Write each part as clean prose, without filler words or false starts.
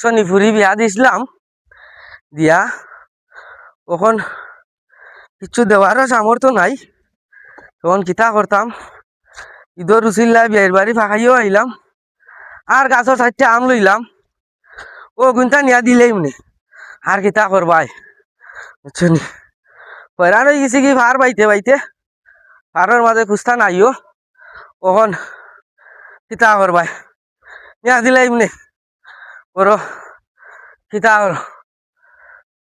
শনিপুরি বিয়া দিছিলাম দিয়া তখন কিছু দেওয়ারও সামর্থ্য নাই। তখন কিতা করতাম, ঈদর রুচিল্লায় বিয়ের বাড়ি ফাঁকাইও আইলাম আর গাছের 4টা আম লইলাম, ও গুনটা নিয়া দিলেই মনে আর কিতা করবাই বুঝছনি। হয়রান হয়ে গেছি কি ভার বাইতে বাইতে, ভারের মাঝে খুঁজতা নাইও, কখন কিতা করবাই নিয়া দিলেই মনে করো কিতা করো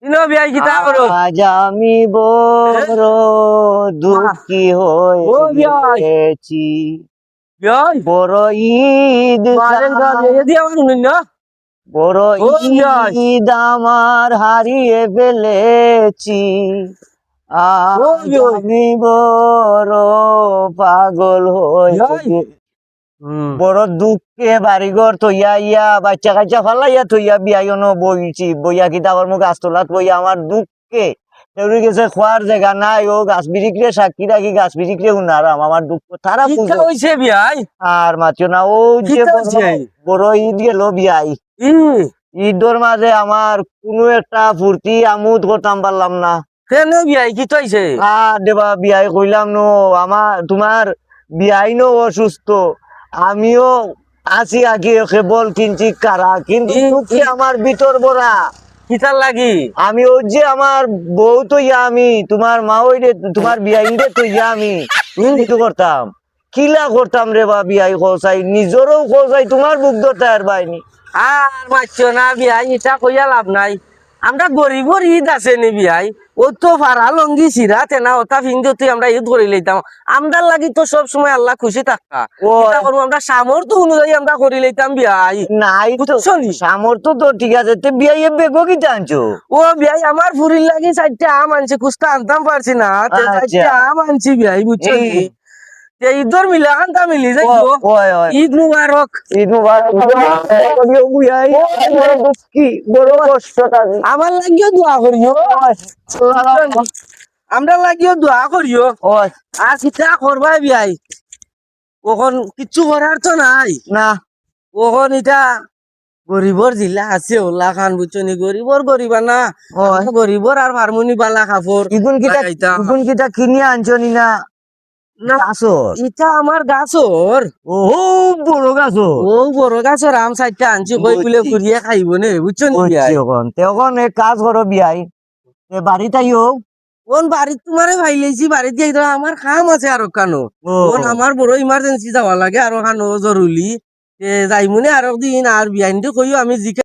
ইনো বিয়াই কিতা করো। আজ আমি বড় দুঃখী হয়েছি, বড় ঈদ বড় ঈদ আমার হারিয়ে ফেলেছি, আজ আমি বড় পাগল হয়েছি। বড় দুঃখে বাড়িঘর থইয়া ইয়া বাচ্চা কাচ্চা ফালাইয়া থইয়া বিয়াইন বইছি, বইয়া কিতা করবো গাছ তোলাত বইয়া আমার দুঃখে তেউরি গেছে খোয়ার জায়গা নাই, ও গাছ বিরিকলে সাক্ষী রাখি গাছ বিরিকলে উনারাম আমার দুঃখ তারা হইছে বিয়াই আর মাত্র না। ও যে বড় ঈদ গেল বিয়াই, ঈদর মাঝে আমার কোনো একটা ফুর্তি আমোদ করতাম পারলাম না। কেন বিয়াই কি হইছে? দেবা বিয়াই কইলাম নো আমার তোমার বিয়াই নো অসুস্থ, আমিও আছি আগে কেবল কিঞ্চিত কারা, কিন্তু আমার ভিতর বড়া কিতার লাগি আমি ওই যে আমার বউ তো ইয়া আমি তোমার মা ওই রে তোমার বিয়াই রে তো ইয়া আমি কিছু করতাম কিলা করতাম রে বা বিয়াই খোসাই নিজেরও খোসাই তোমার বুক ধরতে আর বাইনি। আর মারছো না বিয়াই, এটা কইয়া লাভ নাই। আমরা গরিবর ঈদ আছে নি বিয়াই, ও তো ফারা লঙ্গি সিরা তেনা ওটা ফিন্দে তুই আমরা ঈদ করে লইতাম। আমদার লাগি তো সব সময় আল্লাহ খুশি থাকা করবো, আমরা সামর্থ্য অনুযায়ী আমরা করে লইতাম বিয়াই। নাই সামর্থ্য তো ঠিক আছে, বিয়াই বেগো কি জানছো? ও বিয়াই আমার ফুরির লাগি 4টা আম আনছে, খুঁজতে আনতাম পারছি না, 4টা আম আনছি বিয়াই বুঝছো। ঈদর মিলা আনতা মিলি যাই ঈদ মুবারক, ঈদ মুবারক। বড় কষ্ট আমার লাগিও দোয়া করিও, আমরা লাগিও দোয়া করিও। আজ ইটা করবাই বিয়াই, ওখন কিচ্ছু করার তো নাই না, ওখন এটা গরিবর জিলা আছে ওলা খান বুঝছনি, গরিবর গরিবা না গরিবর আর হারমোনি বালা কাপড় ইগুন কিটা কিনে আনছো নি না? ইটা আমার গাছর, ও বড় গাছর, ও বড় গাছর আম 4টা আনছি, কই বলে ঘুরিয়ে খাইব নে বুঝছো নি। তখন এক কাজ করো বিয়াই, বাড়িতে আইও। কোন বাড়ি তোমারে ভাইলেছি, বাড়ি দিয়ে আমার কাম আছে আর কানো, আমার বড় ইমার্জেন্সি যাওয়া লাগে আর কানো জরুরি যাইমুনে আর দিন আর বিয়াইনটা কইও আমি জিকে